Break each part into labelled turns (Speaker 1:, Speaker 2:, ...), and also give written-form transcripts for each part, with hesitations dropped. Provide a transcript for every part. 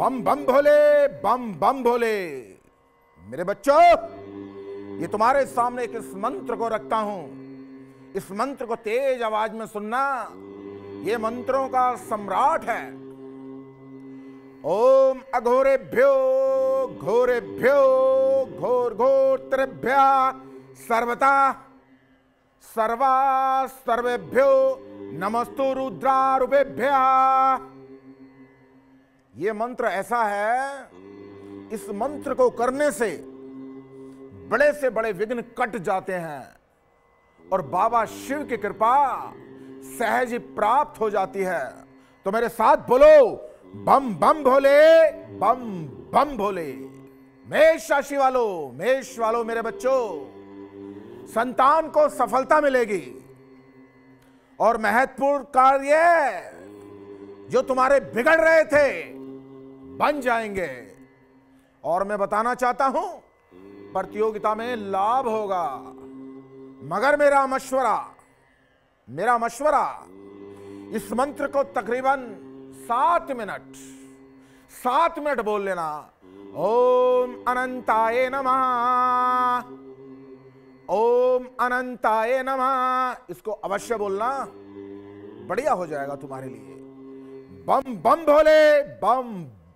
Speaker 1: बम बम भोले, बम बम भोले। मेरे बच्चों, ये तुम्हारे सामने एक इस मंत्र को रखता हूं। इस मंत्र को तेज आवाज में सुनना। ये मंत्रों का सम्राट है। ओम अघोरेभ्यो घोरेभ्यो घोर घोरत्रेभ्यः सर्वता सर्वा सर्वेभ्यो नमस्तु रुद्रारूपेभ्यः। ये मंत्र ऐसा है, इस मंत्र को करने से बड़े से बड़े विघ्न कट जाते हैं और बाबा शिव की कृपा सहज ही प्राप्त हो जाती है। तो मेरे साथ बोलो, बम बम भोले, बम बम भोले। मेष राशि वालों, मेष वालों, मेरे बच्चों, संतान को सफलता मिलेगी और महत्वपूर्ण कार्य जो तुम्हारे बिगड़ रहे थे बन जाएंगे। और मैं बताना चाहता हूं, प्रतियोगिता में लाभ होगा। मगर मेरा मशवरा इस मंत्र को तकरीबन 7 मिनट बोल लेना। ओम अनंताय नमः, ओम अनंताय नमः। इसको अवश्य बोलना, बढ़िया हो जाएगा तुम्हारे लिए। बम बम भोले, बम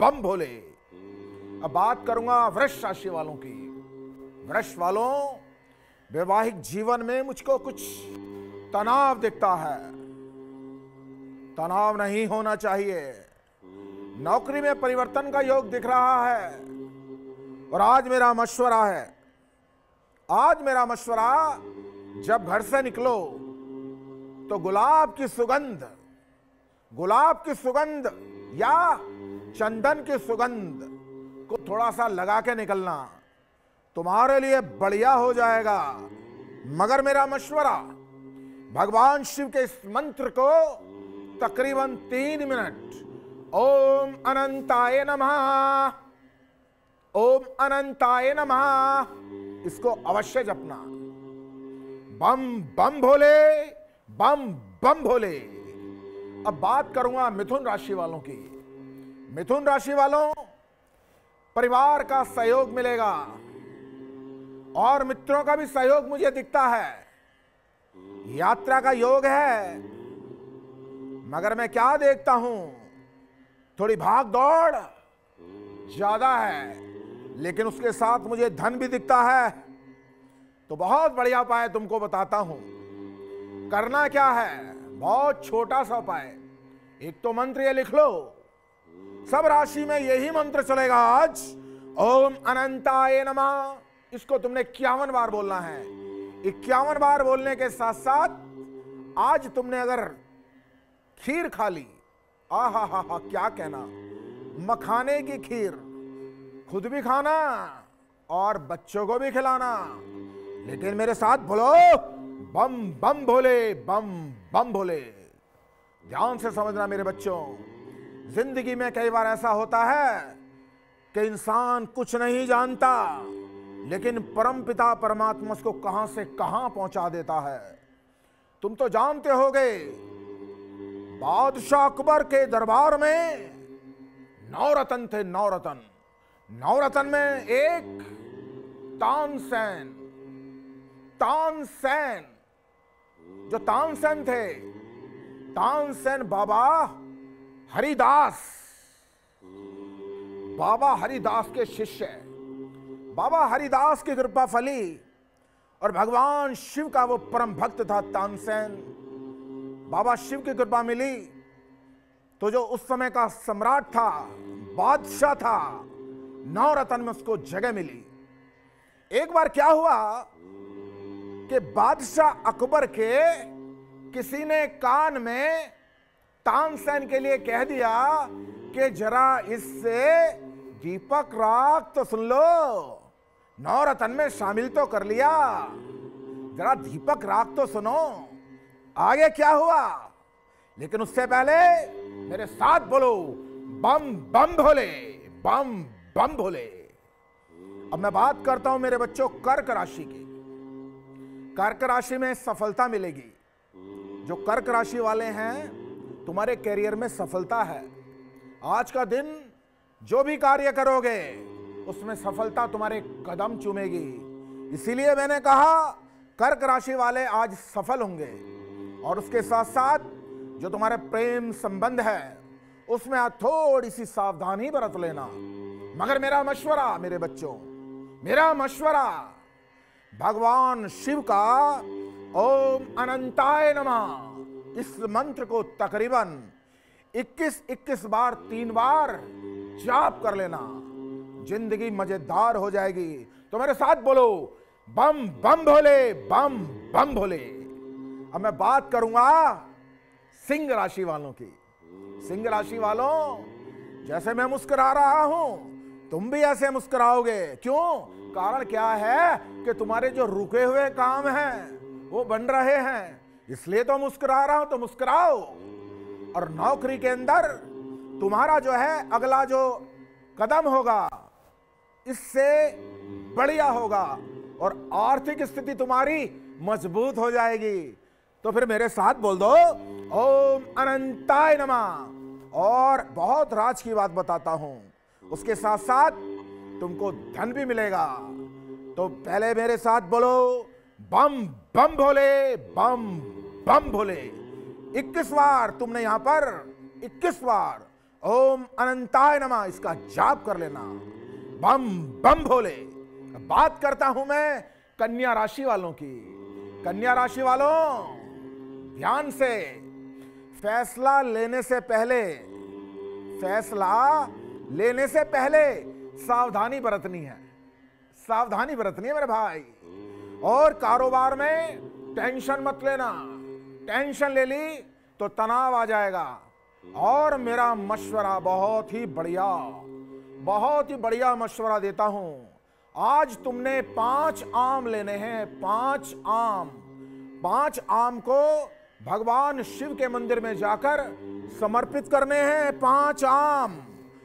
Speaker 1: बम भोले। अब बात करूंगा वृष राशि वालों की। वृष वालों, वैवाहिक जीवन में मुझको कुछ तनाव दिखता है। तनाव नहीं होना चाहिए। नौकरी में परिवर्तन का योग दिख रहा है। और आज मेरा मशवरा, जब घर से निकलो तो गुलाब की सुगंध या चंदन की सुगंध को थोड़ा सा लगा के निकलना, तुम्हारे लिए बढ़िया हो जाएगा। मगर मेरा मशवरा, भगवान शिव के इस मंत्र को तकरीबन 3 मिनट ओम अनंताय नमः, ओम अनंताय नमः, इसको अवश्य जपना। बम बम भोले, बम बम भोले। अब बात करूंगा मिथुन राशि वालों की। मिथुन राशि वालों, परिवार का सहयोग मिलेगा और मित्रों का भी सहयोग मुझे दिखता है। यात्रा का योग है। मगर मैं क्या देखता हूं, थोड़ी भाग दौड़ ज्यादा है, लेकिन उसके साथ मुझे धन भी दिखता है। तो बहुत बढ़िया उपाय तुमको बताता हूं। करना क्या है, बहुत छोटा सा उपाय। एक तो मंत्र ये लिख लो, सब राशि में यही मंत्र चलेगा आज। ओम अनंताय नमः। इसको तुमने 51 बार बोलना है। 51 बार बोलने के साथ साथ आज तुमने अगर खीर खा ली, आहा हा हा, क्या कहना, मखाने की खीर, खुद भी खाना और बच्चों को भी खिलाना। लेकिन मेरे साथ बोलो, बम बम भोले, बम बम भोले। ध्यान से समझना मेरे बच्चों। जिंदगी में कई बार ऐसा होता है कि इंसान कुछ नहीं जानता, लेकिन परमपिता परमात्मा उसको कहां से कहां पहुंचा देता है। तुम तो जानते होगे, बादशाह अकबर के दरबार में 9 रतन थे। 9 रतन में एक तानसेन। जो तानसेन थे, तानसेन बाबा हरिदास के शिष्य। बाबा हरिदास की कृपा फली और भगवान शिव का वो परम भक्त था तानसेन। बाबा शिव की कृपा मिली तो जो उस समय का सम्राट था, बादशाह था, 9 रतन में उसको जगह मिली। एक बार क्या हुआ कि बादशाह अकबर के किसी ने कान में तानसेन के लिए कह दिया कि जरा इससे दीपक राग तो सुन लो। 9 रतन में शामिल तो कर लिया, जरा दीपक राग तो सुनो। आगे क्या हुआ, लेकिन उससे पहले मेरे साथ बोलो, बम बम भोले, बम बम भोले। अब मैं बात करता हूं मेरे बच्चों कर्क राशि की। कर्क राशि में सफलता मिलेगी। जो कर्क राशि वाले हैं, तुम्हारे कैरियर में सफलता है। आज का दिन जो भी कार्य करोगे उसमें सफलता तुम्हारे कदम चूमेगी। इसीलिए मैंने कहा कर्क राशि वाले आज सफल होंगे। और उसके साथ साथ जो तुम्हारे प्रेम संबंध है उसमें आज थोड़ी सी सावधानी बरत लेना। मगर मेरा मशवरा मेरे बच्चों, मेरा मशवरा भगवान शिव का ओम अनंताय नमः इस मंत्र को तकरीबन 21 बार 3 बार जाप कर लेना। जिंदगी मजेदार हो जाएगी। तो मेरे साथ बोलो बम बम भोले, बम बम भोले। अब मैं बात करूंगा सिंह राशि वालों की। सिंह राशि वालों, जैसे मैं मुस्कुरा रहा हूं तुम भी ऐसे मुस्कुराओगे। क्यों? कारण क्या है कि तुम्हारे जो रुके हुए काम हैं वो बन रहे हैं, इसलिए तो मुस्कुरा रहा हूं। तो मुस्कुराओ। और नौकरी के अंदर तुम्हारा जो है अगला जो कदम होगा इससे बढ़िया होगा और आर्थिक स्थिति तुम्हारी मजबूत हो जाएगी। तो फिर मेरे साथ बोल दो ओम अनंताय नमः। और बहुत राज की बात बताता हूं, उसके साथ साथ तुमको धन भी मिलेगा। तो पहले मेरे साथ बोलो बम बम भोले, बम बम भोले। 21 बार तुमने यहां पर 21 बार ओम अनंताय नमः इसका जाप कर लेना। बम बम भोले। बात करता हूं मैं कन्या राशि वालों की। कन्या राशि वालों, ध्यान से फैसला लेने से पहले सावधानी बरतनी है। सावधानी बरतनी है मेरे भाई। और कारोबार में टेंशन मत लेना। टेंशन ले ली तो तनाव आ जाएगा। और मेरा मशवरा बहुत ही बढ़िया मशवरा देता हूं। आज तुमने 5 आम लेने हैं। 5 आम को भगवान शिव के मंदिर में जाकर समर्पित करने हैं। 5 आम।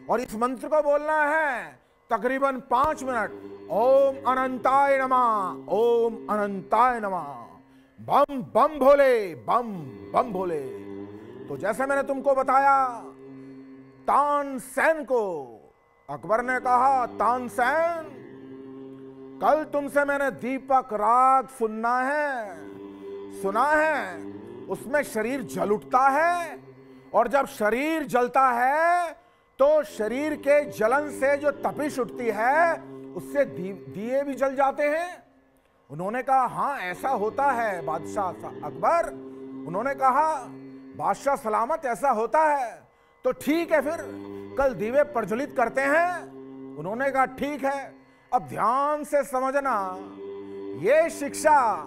Speaker 1: और इस मंत्र को बोलना है तकरीबन 5 मिनट। ओम अनंताय नमः, ओम अनंताय नमः, बम बम भोले, बम बम भोले। तो जैसे मैंने तुमको बताया, तानसेन को अकबर ने कहा, तानसेन कल तुमसे मैंने दीपक राग सुना है। उसमें शरीर जल उठता है और जब शरीर जलता है तो शरीर के जलन से जो तपिश उठती है उससे दिए भी जल जाते हैं। उन्होंने कहा हाँ ऐसा होता है बादशाह अकबर। उन्होंने कहा बादशाह सलामत ऐसा होता है। तो ठीक है, फिर कल दीवे प्रज्वलित करते हैं। उन्होंने कहा ठीक है। अब ध्यान से समझना, ये शिक्षा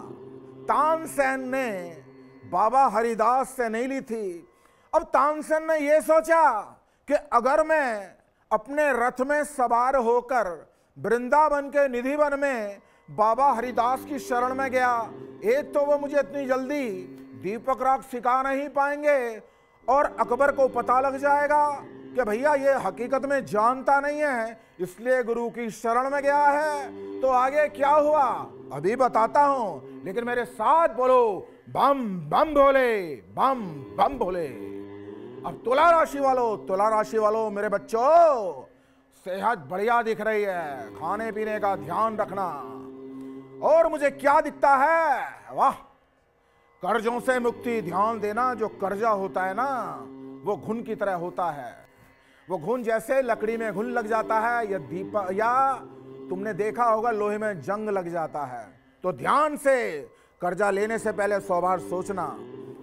Speaker 1: तानसेन ने बाबा हरिदास से नहीं ली थी। अब तानसेन ने यह सोचा कि अगर मैं अपने रथ में सवार होकर वृंदावन के निधि वन में बाबा हरिदास की शरण में गया, एक तो वो मुझे इतनी जल्दी दीपक राग सिखा नहीं पाएंगे और अकबर को पता लग जाएगा कि भैया ये हकीकत में जानता नहीं है, इसलिए गुरु की शरण में गया है। तो आगे क्या हुआ अभी बताता हूं, लेकिन मेरे साथ बोलो बम बम भोले, बम बम भोले। अब तुला राशि वालों मेरे बच्चों, सेहत बढ़िया दिख रही है। खाने पीने का ध्यान रखना। और मुझे क्या दिखता है, वाह, कर्जों से मुक्ति। ध्यान देना, जो कर्जा होता है ना वो घुन की तरह होता है। वो घुन जैसे लकड़ी में घुन लग जाता है या तुमने देखा होगा लोहे में जंग लग जाता है। तो ध्यान से कर्जा लेने से पहले 100 बार सोचना।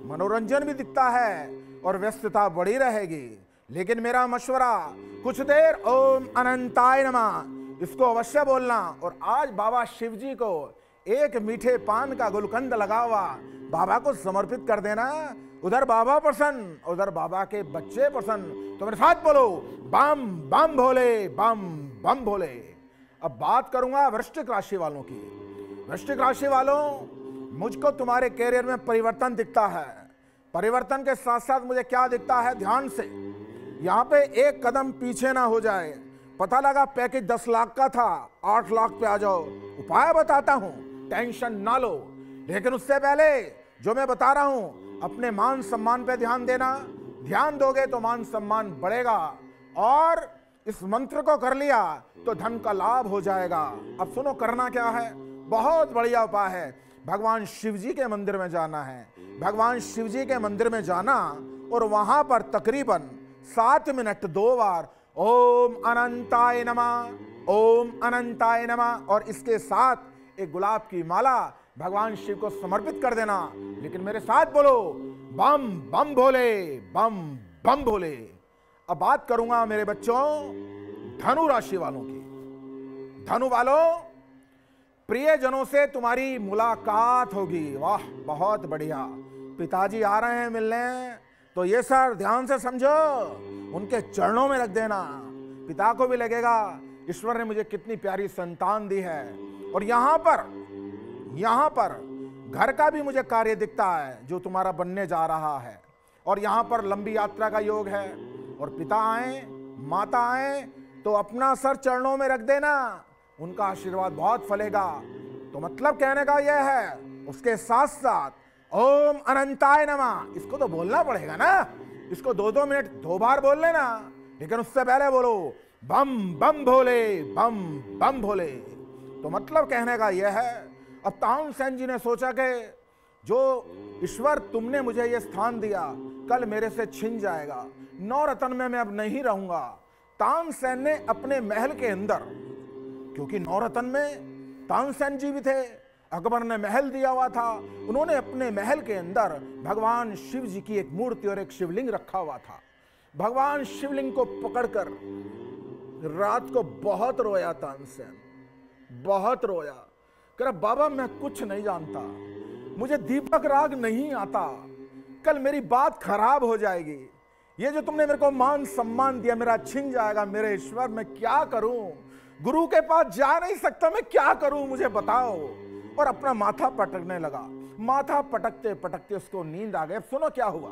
Speaker 1: मनोरंजन भी दिखता है और व्यस्तता बढ़ी रहेगी। लेकिन मेरा मशवरा, कुछ देर ओम अनंताय नमः इसको अवश्य बोलना। और आज बाबा शिव जी को एक मीठे पान का गुलकंद लगा हुआ बाबा को समर्पित कर देना। उधर बाबा प्रसन्न, उधर बाबा के बच्चे प्रसन्न। तो मेरे साथ बोलो बम बम भोले, बम बम भोले। अब बात करूंगा वृश्चिक राशि वालों की। वृश्चिक राशि वालों, मुझको तुम्हारे कैरियर में परिवर्तन दिखता है। परिवर्तन के साथ साथ मुझे क्या दिखता है, ध्यान से यहां पे एक कदम पीछे ना हो जाए। पता लगा पैकेज 10 लाख का था, 8 लाख पे आ जाओ। उपाय बताता हूं, टेंशन ना लो। लेकिन उससे पहले जो मैं बता रहा हूं, अपने मान सम्मान पे ध्यान देना। ध्यान दोगे तो मान सम्मान बढ़ेगा, और इस मंत्र को कर लिया तो धन का लाभ हो जाएगा। अब सुनो करना क्या है, बहुत बढ़िया उपाय है। भगवान शिव जी के मंदिर में जाना है, भगवान शिव जी के मंदिर में जाना, और वहां पर तकरीबन 7 मिनट 2 बार ओम अनंताय नमः, ओम अनंताय नमः, और इसके साथ एक गुलाब की माला भगवान शिव को समर्पित कर देना। लेकिन मेरे साथ बोलो, बम बम भोले, बम बम भोले। अब बात करूंगा मेरे बच्चों धनु राशि वालों की। धनु वालों, प्रियजनों से तुम्हारी मुलाकात होगी। वाह, बहुत बढ़िया। पिताजी आ रहे हैं मिलने, तो ये सर ध्यान से समझो, उनके चरणों में रख देना। पिता को भी लगेगा ईश्वर ने मुझे कितनी प्यारी संतान दी है। और यहां पर घर का भी मुझे कार्य दिखता है जो तुम्हारा बनने जा रहा है, और यहां पर लंबी यात्रा का योग है। और पिता आए, माता आए, तो अपना सर चरणों में रख देना, उनका आशीर्वाद बहुत फलेगा। तो मतलब कहने का यह है, उसके साथ साथ ओम अनंताय नमः, इसको तो बोलना पड़ेगा ना। इसको 2-2 मिनट 2 बार बोल लेना, लेकिन उससे पहले बोलो बम बम भोले, बम बम भोले। तो मतलब कहने का यह है, अब तानसेन जी ने सोचा कि जो ईश्वर तुमने मुझे ये स्थान दिया कल मेरे से छिन जाएगा, नौरतन में मैं अब नहीं रहूंगा। तानसेन ने अपने महल के अंदर, क्योंकि नौरतन में तानसेन जी भी थे, अकबर ने महल दिया हुआ था, उन्होंने अपने महल के अंदर भगवान शिव जी की एक मूर्ति और एक शिवलिंग रखा हुआ था। भगवान शिवलिंग को पकड़कर रात को बहुत रोया तानसेन, बहुत रोया। कह रहा बाबा मैं कुछ नहीं जानता, मुझे दीपक राग नहीं आता, कल मेरी बात खराब हो जाएगी, ये जो तुमने मेरे को मान सम्मान दिया मेरा छिन जाएगा। मेरे ईश्वर मैं क्या करूं, गुरु के पास जा नहीं सकता, मैं क्या करूं, मुझे बताओ। और अपना माथा पटकने लगा। माथा पटकते पटकते उसको नींद आ गई। सुनो क्या हुआ,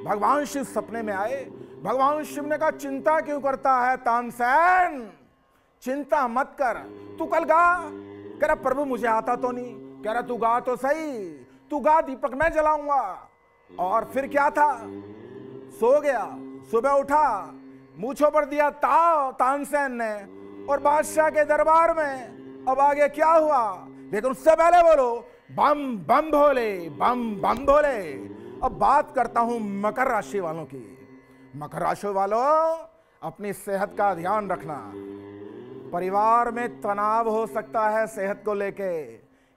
Speaker 1: भगवान शिव सपने में आए। भगवान शिव ने कहा चिंता क्यों करता है तानसेन, चिंता मत कर, तू कल गा। कह रहा प्रभु मुझे आता तो नहीं। कह रहा तू गा तो सही, तू गा, दीपक मैं जलाऊंगा। और फिर क्या था, सो गया। सुबह उठा, मूंछों पर दिया ताव तानसेन ने, और बादशाह के दरबार में। अब आगे क्या हुआ, लेकिन उससे पहले बोलो बम बम भोले, बम बम भोले। अब बात करता हूं मकर राशि वालों की। मकर राशि वालों, अपनी सेहत का ध्यान रखना। परिवार में तनाव हो सकता है सेहत को लेके,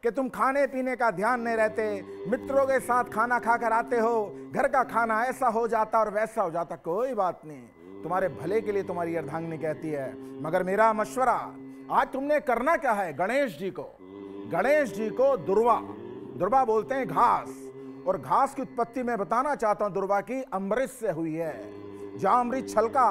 Speaker 1: कि तुम खाने पीने का ध्यान नहीं रहते, मित्रों के साथ खाना खाकर आते हो, घर का खाना ऐसा हो जाता और वैसा हो जाता। कोई बात नहीं, तुम्हारे भले के लिए तुम्हारी अर्धांगिनी कहती है। मगर मेरा मशवरा, आज तुमने करना क्या है, गणेश जी को दुर्वा, दुर्वा बोलते हैं घास, और घास की उत्पत्ति मैं बताना चाहता हूं दुर्वा की, अमृत से हुई है। जहां अमृत छलका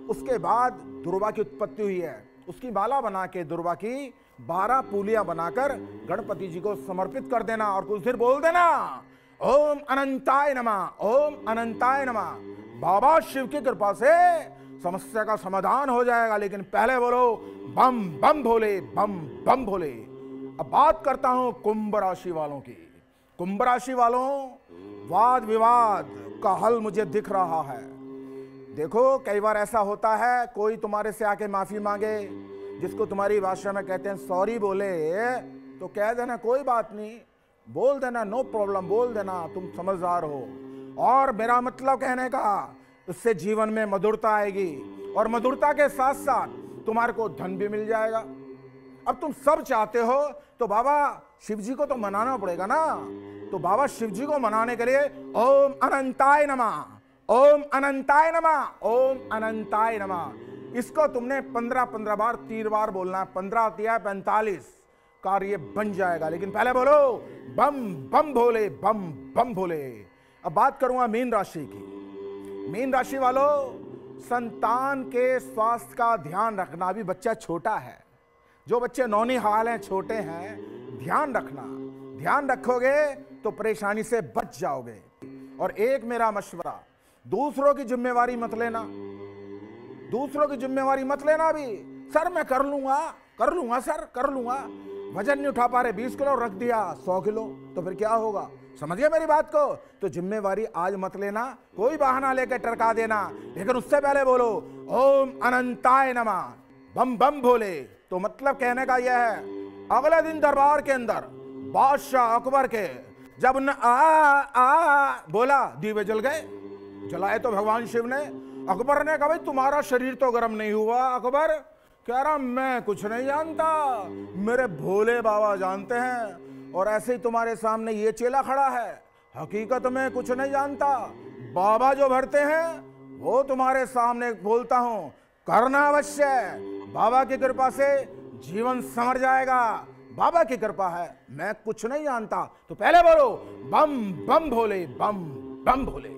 Speaker 1: उसके बाद दुर्वा की उत्पत्ति हुई है। उसकी माला बना के दुर्वा की 12 पूलियां बनाकर गणपति जी को समर्पित कर देना, और कुछ देर बोल देना ओम अनंताय नमः, ओम अनंताय नमः। बाबा शिव की कृपा से समस्या का समाधान हो जाएगा। लेकिन पहले बोलो बम बम भोले, बम बम भोले। अब बात करता हूं कुंभ राशि वालों की। कुंभ राशि वालों, वाद विवाद का हल मुझे दिख रहा है। देखो कई बार ऐसा होता है, कोई तुम्हारे से आके माफी मांगे, जिसको तुम्हारी भाषा में कहते हैं सॉरी बोले, तो कह देना कोई बात नहीं, बोल देना नो प्रॉब्लम, बोल देना तुम समझदार हो। और मेरा मतलब कहने का, उससे जीवन में मधुरता आएगी, और मधुरता के साथ साथ तुम्हारे को धन भी मिल जाएगा। अब तुम सब चाहते हो तो बाबा शिव जी को तो मनाना पड़ेगा ना। तो बाबा शिव जी को मनाने के लिए ओम अनंताय नमः, ओम अनंताय नमः, ओम अनंताय नमः। इसको तुमने 15-15 बार 3 बार बोलना है। 15 दिया 45, कार्य बन जाएगा। लेकिन पहले बोलो बम बम भोले, बम बम भोले। अब बात करूंगा मीन राशि की। मीन राशि वालों, संतान के स्वास्थ्य का ध्यान रखना। अभी बच्चा छोटा है, जो बच्चे नौनिहाल हैं, छोटे हैं, ध्यान रखना। ध्यान रखोगे तो परेशानी से बच जाओगे। और एक मेरा मशवरा, दूसरों की जिम्मेवारी मत लेना, दूसरों की जिम्मेवारी मत लेना। भी सर मैं कर लूंगा सर, कर लूंगा। वजन नहीं उठा पा रहे, 20 किलो रख दिया 100 किलो, तो फिर क्या होगा, समझ गए मेरी बात को? तो जिम्मेवारी आज मत लेना, कोई बहाना लेकर टरका देना, लेकिन उससे पहले बोलो ओम अनंताय नमः, बम बम भोले। तो मतलब कहने का यह है, अगले दिन दरबार के अंदर बादशाह अकबर के जब न आ बोला, दीवे जल गए। जलाए तो भगवान शिव ने। अकबर ने कहा भाई तुम्हारा शरीर तो गर्म नहीं हुआ। अकबर कह रहा मैं कुछ नहीं जानता, मेरे भोले बाबा जानते हैं। और ऐसे ही तुम्हारे सामने ये चेला खड़ा है, हकीकत में कुछ नहीं जानता, बाबा जो भरते हैं वो तुम्हारे सामने बोलता हूं, करना अवश्य। बाबा की कृपा से जीवन संवर जाएगा, बाबा की कृपा है, मैं कुछ नहीं जानता। तो पहले बोलो बम बम भोले, बम बम भोले।